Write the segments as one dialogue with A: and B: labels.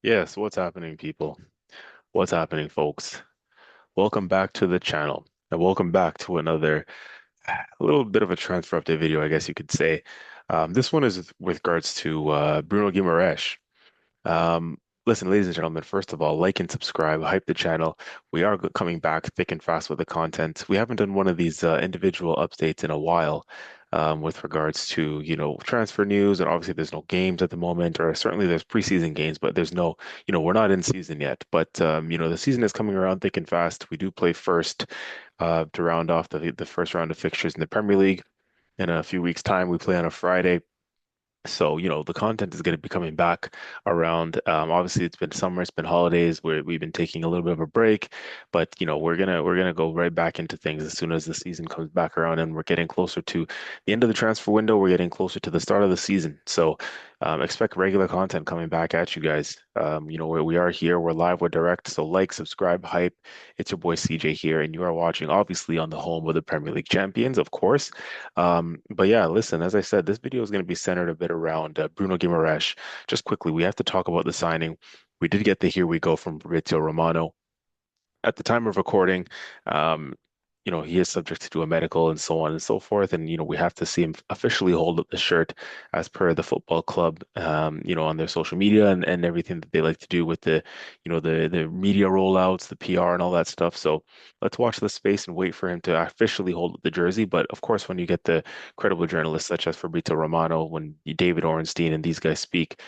A: Yes, what's happening, people? What's happening, folks? Welcome back to the channel, and welcome back to another a little bit of a transfer update video, I guess you could say. This one is with regards to Bruno Guimarães. Listen, ladies and gentlemen, first of all, like and subscribe, hype the channel. We are coming back thick and fast with the content. We haven't done one of these individual updates in a while, with regards to, transfer news. And obviously, there's no games at the moment, or certainly there's preseason games, but there's no, we're not in season yet. But, the season is coming around thick and fast. We do play first to round off the first round of fixtures in the Premier League. In a few weeks' time, we play on a Friday. So, the content is going to be coming back around. Obviously, it's been summer, it's been holidays where we've been taking a little bit of a break, but we're gonna go right back into things as soon as the season comes back around, and we're getting closer to the end of the transfer window. We're getting closer to the start of the season, so expect regular content coming back at you guys. We are here, we're live, we're direct. So like, subscribe, hype. It's your boy CJ here, and you are watching obviously on the home of the Premier League champions, of course. But yeah, listen, as I said, this video is going to be centered a bit around Bruno Guimaraes. Just quickly, we have to talk about the signing. We did get the here we go from Fabrizio Romano at the time of recording. um, he is subject to do a medical and so on and so forth. And, we have to see him officially hold up the shirt as per the football club, on their social media and everything that they like to do with the media rollouts, the PR and all that stuff. So let's watch the space and wait for him to officially hold up the jersey. But of course, when you get the credible journalists such as Fabrizio Romano, when David Ornstein and these guys speak,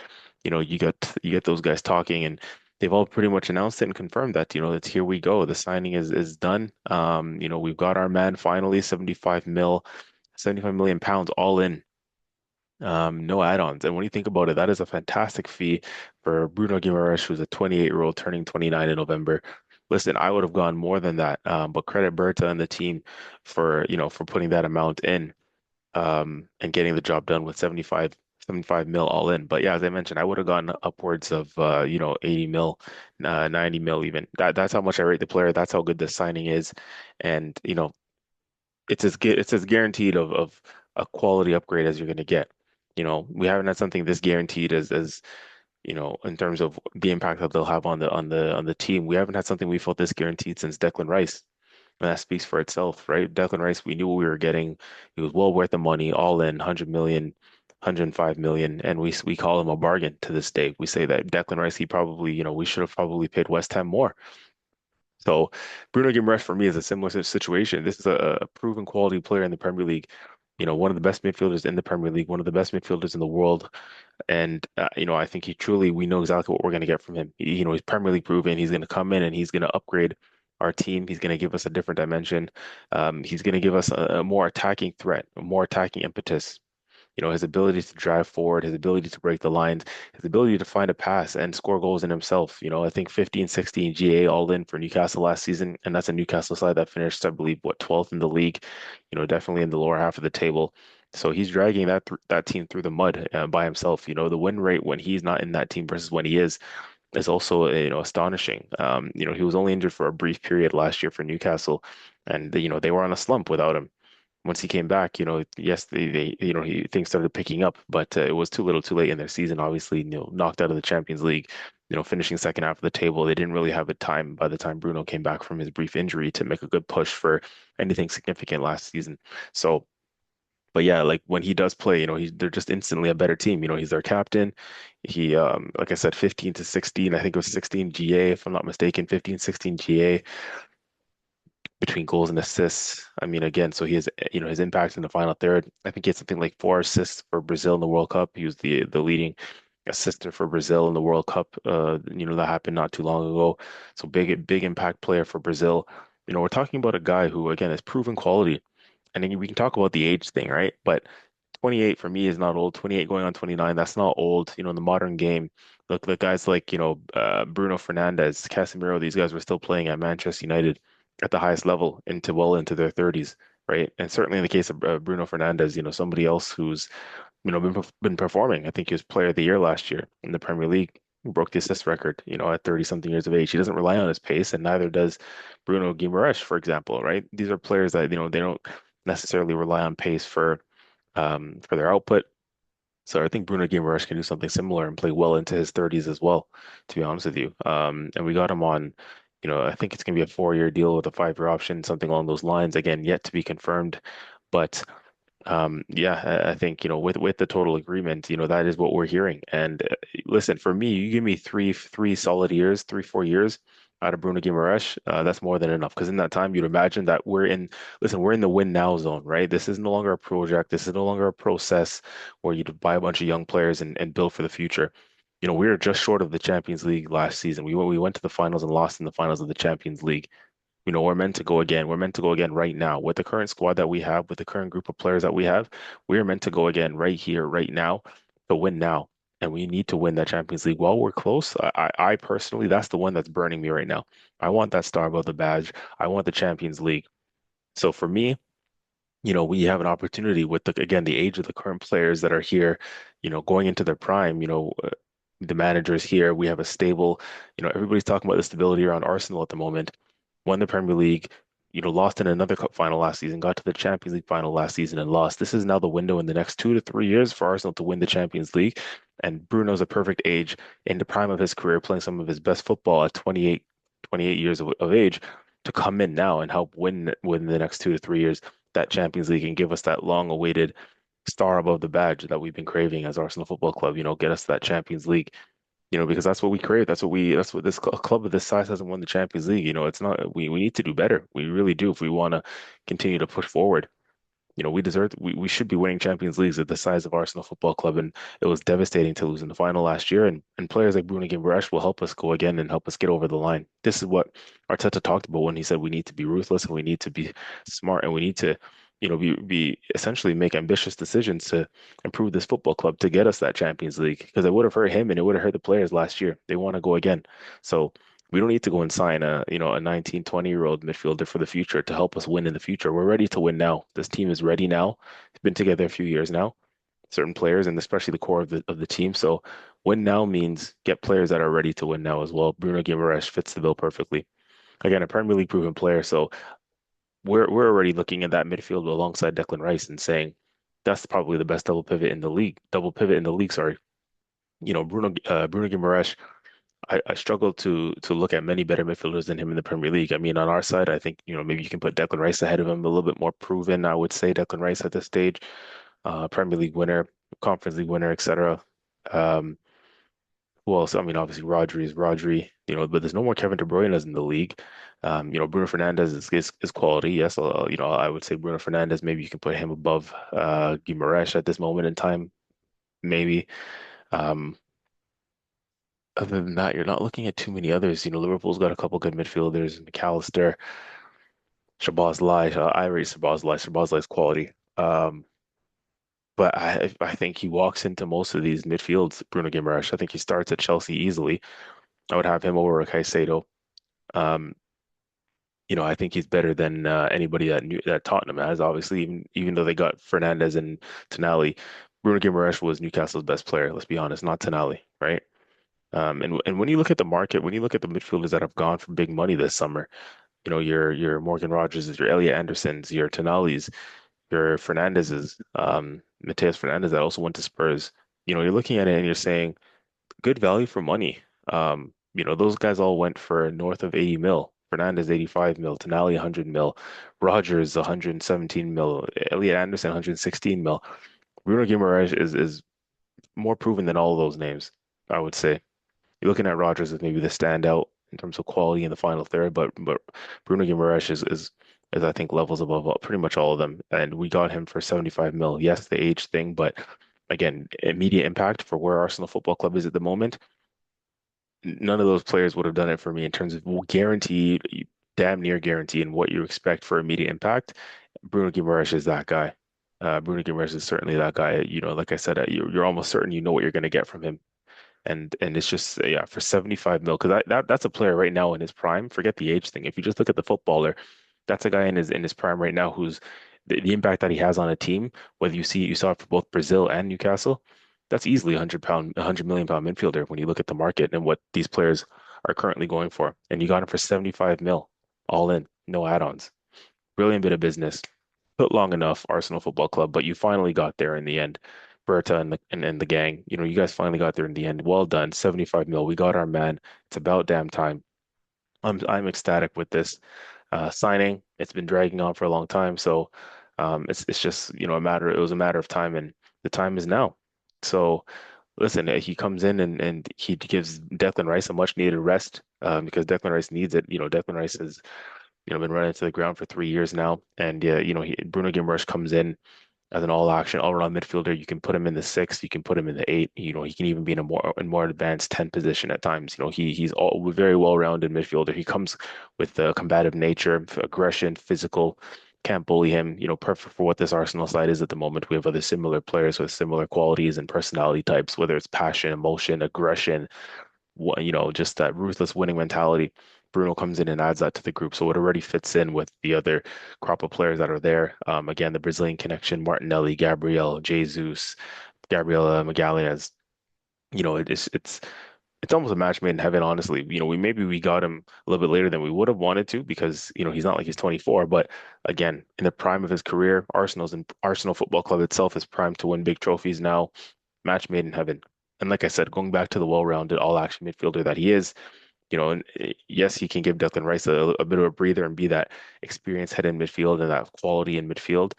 A: you get those guys talking, and they've all pretty much announced it and confirmed that, it's here we go. The signing is done. We've got our man finally, 75 million pounds all in. No add-ons. And when you think about it, that is a fantastic fee for Bruno Guimaraes, who's a 28-year-old turning 29 in November. Listen, I would have gone more than that. But credit Berta and the team for putting that amount in, and getting the job done with 75 mil all in. But yeah, as I mentioned, I would have gone upwards of 80 mil, 90 mil even. That's how much I rate the player. That's how good the signing is. And it's as guaranteed of a quality upgrade as you're going to get. We haven't had something this guaranteed as in terms of the impact that they'll have on the team. We haven't had something we felt this guaranteed since Declan Rice. And that speaks for itself, right? Declan Rice, we knew what we were getting. He was well worth the money, all in 100 million, 105 million, and we call him a bargain to this day. We say that Declan Rice, he probably, we should have probably paid West Ham more. So Bruno Guimaraes for me is a similar situation. This is a proven quality player in the Premier League. One of the best midfielders in the Premier League, one of the best midfielders in the world. And I think we know exactly what we're going to get from him. He's Premier League proven. He's going to come in and he's going to upgrade our team. He's going to give us a different dimension. He's going to give us a more attacking threat, a more attacking impetus. His ability to drive forward, his ability to break the lines, his ability to find a pass and score goals in himself. I think 15, 16 GA all in for Newcastle last season, and that's a Newcastle side that finished, I believe, 12th in the league. Definitely in the lower half of the table. So he's dragging that team through the mud by himself. The win rate when he's not in that team versus when he is also astonishing. He was only injured for a brief period last year for Newcastle, and they were on a slump without him. Once he came back, yes, things started picking up, but it was too little, too late in their season. Obviously, knocked out of the Champions League, finishing second half of the table. They didn't really have a time by the time Bruno came back from his brief injury to make a good push for anything significant last season. So, but yeah, like when he does play, they're just instantly a better team. He's their captain. He, like I said, 15 to 16, I think it was 16 GA, if I'm not mistaken, 15, 16 GA between goals and assists. I mean, again, so he has, his impact in the final third. I think he had something like 4 assists for Brazil in the World Cup. He was the leading assister for Brazil in the World Cup. That happened not too long ago. So big impact player for Brazil. We're talking about a guy who, again, has proven quality. And then we can talk about the age thing, right? But 28 for me is not old. 28 going on 29, that's not old. In the modern game, look, the guys like, Bruno Fernandes, Casemiro, these guys were still playing at Manchester United at the highest level into their 30s, right? And certainly in the case of Bruno Fernandes, somebody else who's, been performing. I think he was player of the year last year in the Premier League. He broke the assist record, at 30 something years of age. He doesn't rely on his pace, and neither does Bruno Guimaraes, for example, right? These are players that, they don't necessarily rely on pace for their output. So I think Bruno Guimarães can do something similar and play well into his 30s as well, to be honest with you. And we got him on, I think it's going to be a 4-year deal with a 5-year option, something along those lines. Again, yet to be confirmed. But yeah, I think, with the total agreement, that is what we're hearing. And listen, for me, you give me three solid years, 3, 4 years out of Bruno Guimaraes, that's more than enough. Because in that time, you'd imagine that listen, we're in the win now zone, right? This is no longer a project. This is no longer a process where you buy a bunch of young players and build for the future. We were just short of the Champions League last season. We went to the finals and lost in the finals of the Champions League. We're meant to go again. We're meant to go again right now. With the current squad that we have, with the current group of players that we have, we are meant to go again right here, right now, to win now. And we need to win that Champions League. While we're close, I personally, that's the one that's burning me right now. I want that star above the badge. I want the Champions League. So for me, we have an opportunity with again, the age of the current players that are here, going into their prime, the managers here. We have a stable, everybody's talking about the stability around Arsenal at the moment. Won the Premier League, lost in another cup final last season, got to the Champions League final last season and lost. This is now the window in the next 2 to 3 years for Arsenal to win the Champions League. And Bruno's a perfect age in the prime of his career, playing some of his best football at 28 years of age to come in now and help win the next 2 to 3 years that Champions League and give us that long-awaited star above the badge that we've been craving as Arsenal Football Club, get us that Champions League, because that's what we crave. That's what this club of this size hasn't won the Champions League. It's not, we need to do better. We really do if we want to continue to push forward. We should be winning Champions Leagues at the size of Arsenal Football Club, and it was devastating to lose in the final last year. And players like Bruno Guimaraes will help us go again and help us get over the line. This is what Arteta talked about when he said we need to be ruthless and we need to be smart and we need to, be essentially make ambitious decisions to improve this football club to get us that Champions League because it would have hurt him and it would have hurt the players last year. They want to go again. So we don't need to go and sign a 19, 20-year-old midfielder for the future to help us win in the future. We're ready to win now. This team is ready now. It's been together a few years now, certain players, and especially the core of the team. So win now means get players that are ready to win now as well. Bruno Guimaraes fits the bill perfectly. Again, a Premier League proven player. So we're already looking at that midfield alongside Declan Rice and saying that's probably the best double pivot in the league. Double pivot in the league, sorry. Bruno Guimaraes, I struggle to look at many better midfielders than him in the Premier League. I mean, on our side, I think, maybe you can put Declan Rice ahead of him, a little bit more proven, I would say, Declan Rice at this stage, Premier League winner, Conference League winner, etc. Um, who else? I mean, obviously Rodri is Rodri, but there's no more Kevin De Bruyne's in the league. Bruno Fernandes is quality. Yes, I would say Bruno Fernandes, maybe you can put him above Guimaraes at this moment in time, maybe. Um, Other than that, you're not looking at too many others. Liverpool's got a couple good midfielders, McAllister, Szoboszlai. I rate Szoboszlai. Szoboszlai's quality. But I think he walks into most of these midfields, Bruno Guimaraes. I think he starts at Chelsea easily. I would have him over Caicedo. Um, I think he's better than anybody that Tottenham has. Obviously, even though they got Fernandez and Tonali, Bruno Guimaraes was Newcastle's best player. Let's be honest, not Tonali, right? And when you look at the market, when you look at the midfielders that have gone for big money this summer, your Morgan Rogerses, your Elliot Andersons, your Tonali's, your Fernandez's, Mateus Fernandez that also went to Spurs. You're looking at it and you're saying good value for money. Those guys all went for north of 80 mil. Fernandez 85 mil, Tonali 100 mil, Rogers 117 mil, Elliot Anderson 116 mil. Bruno Guimaraes is more proven than all of those names, I would say. You're looking at Rodgers as maybe the standout in terms of quality in the final third, but Bruno Guimaraes is I think levels above pretty much all of them, and we got him for 75 mil. Yes, the age thing, but again, immediate impact for where Arsenal Football Club is at the moment. None of those players would have done it for me in terms of guaranteed, damn near guaranteed, and what you expect for immediate impact. Bruno Guimaraes is that guy. Bruno Guimaraes is certainly that guy. Like I said, you're almost certain you know what you're going to get from him. And it's just yeah for 75 mil because that's a player right now in his prime. Forget the age thing. If you just look at the footballer, that's a guy in his prime right now who's the impact that he has on a team. Whether you saw it for both Brazil and Newcastle, that's easily 100 million pound midfielder when you look at the market and what these players are currently going for. And you got him for 75 mil, all in, no add-ons. Brilliant bit of business. Took long enough, Arsenal Football Club, but you finally got there in the end. Berta and the gang. You guys finally got there in the end. Well done. 75 mil. We got our man. It's about damn time. I'm ecstatic with this signing. It's been dragging on for a long time, so it's just a matter. It was a matter of time, and the time is now. So listen, he comes in and he gives Declan Rice a much needed rest because Declan Rice needs it. Declan Rice has been running to the ground for 3 years now, and Bruno Guimarães comes in as an all-action, all-around midfielder. You can put him in the six, you can put him in the eight. He can even be in a more advanced 10 position at times. He's all very well-rounded midfielder. He comes with the combative nature, aggression, physical. Can't bully him. Perfect for what this Arsenal side is at the moment. We have other similar players with similar qualities and personality types, whether it's passion, emotion, aggression, just that ruthless winning mentality. Bruno comes in and adds that to the group, so it already fits in with the other crop of players that are there. Again, the Brazilian connection: Martinelli, Gabriel, Jesus, Gabriela Magalhaes. It's almost a match made in heaven, honestly. We got him a little bit later than we would have wanted to because he's not like he's 24, but again, in the prime of his career, Arsenal Football Club itself is primed to win big trophies now. Match made in heaven. And like I said, going back to the well-rounded all-action midfielder that he is, and yes, he can give Declan Rice a bit of a breather and be that experienced head in midfield and that quality in midfield,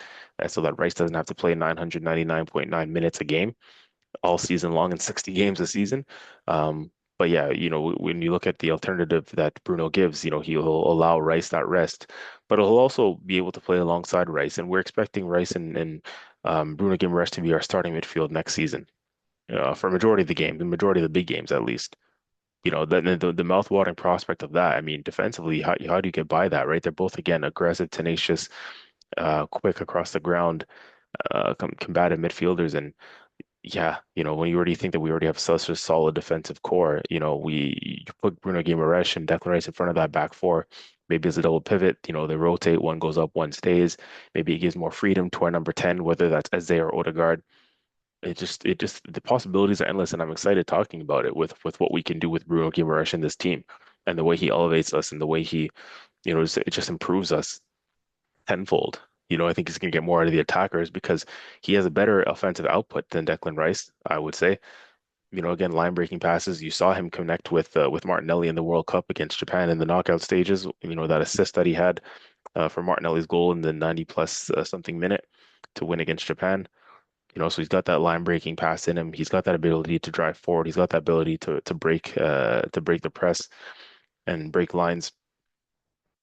A: so that Rice doesn't have to play 999.9 minutes a game all season long and 60 games a season. But yeah, when you look at the alternative that Bruno gives, he'll allow Rice that rest, but he'll also be able to play alongside Rice. And we're expecting Rice and Bruno Guimaraes to be our starting midfield next season for a majority of the game, the majority of the big games at least. The mouth-watering prospect of that. I mean, defensively, how do you get by that, right? They're both again aggressive, tenacious, quick across the ground, combative midfielders, and yeah, when you already think that we already have such a solid defensive core, you put Bruno Guimaraes and Declan Rice in front of that back four. Maybe as a double pivot, they rotate, one goes up, one stays. Maybe it gives more freedom to our number 10, whether that's Eze or Odegaard. It just the possibilities are endless, and I'm excited talking about it with what we can do with Bruno Guimaraes and this team, and the way he elevates us, and the way he, it just improves us tenfold. I think he's going to get more out of the attackers because he has a better offensive output than Declan Rice, I would say. Again, line breaking passes. You saw him connect with Martinelli in the World Cup against Japan in the knockout stages. That assist that he had for Martinelli's goal in the 90 plus something minute to win against Japan. So he's got that line breaking pass in him. He's got that ability to drive forward. He's got that ability to break the press and break lines.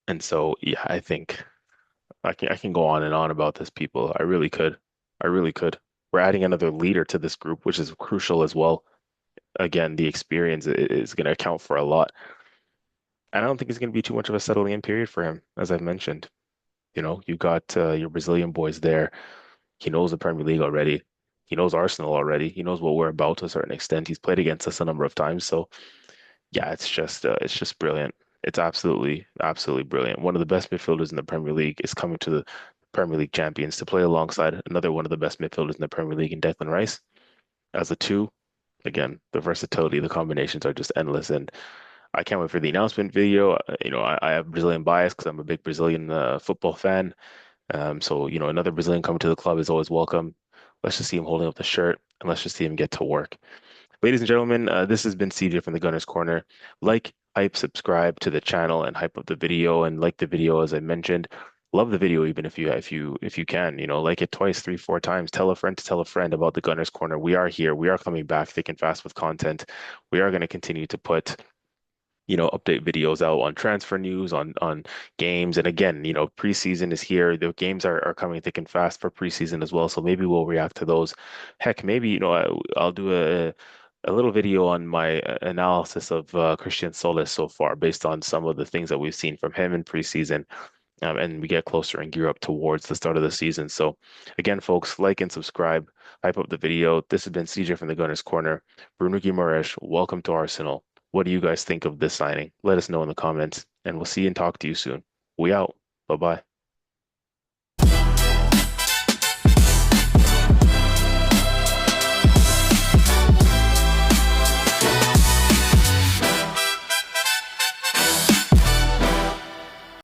A: And so yeah, I think I can go on and on about this, people. I really could. I really could. We're adding another leader to this group, which is crucial as well. Again, the experience is going to account for a lot. And I don't think it's going to be too much of a settling in period for him, as I've mentioned. You got your Brazilian boys there. He knows the Premier League already. He knows Arsenal already. He knows what we're about to a certain extent. He's played against us a number of times. So yeah, it's just brilliant. It's absolutely, absolutely brilliant. One of the best midfielders in the Premier League is coming to the Premier League champions to play alongside another one of the best midfielders in the Premier League in Declan Rice. As a two, again, the versatility, the combinations are just endless. And I can't wait for the announcement video. I have Brazilian bias because I'm a big Brazilian football fan. So, another Brazilian coming to the club is always welcome. Let's just see him holding up the shirt and let's just see him get to work. Ladies and gentlemen, this has been CJ from the Gunners Corner. Like, hype, subscribe to the channel and hype up the video and like the video as I mentioned. Love the video even if you can, like it twice, three, four times. Tell a friend to tell a friend about the Gunners Corner. We are here. We are coming back thick and fast with content. We are going to continue to put update videos out on transfer news, on games. And again, preseason is here. The games are coming thick and fast for preseason as well. So maybe we'll react to those. Heck, maybe, I'll do a little video on my analysis of Christian Solis so far, based on some of the things that we've seen from him in preseason. And we get closer and gear up towards the start of the season. So again, folks, like and subscribe, hype up the video. This has been CJ from the Gunners Corner. Bruno Guimarães, welcome to Arsenal. What do you guys think of this signing? Let us know in the comments, and we'll see and talk to you soon. We out. Bye bye.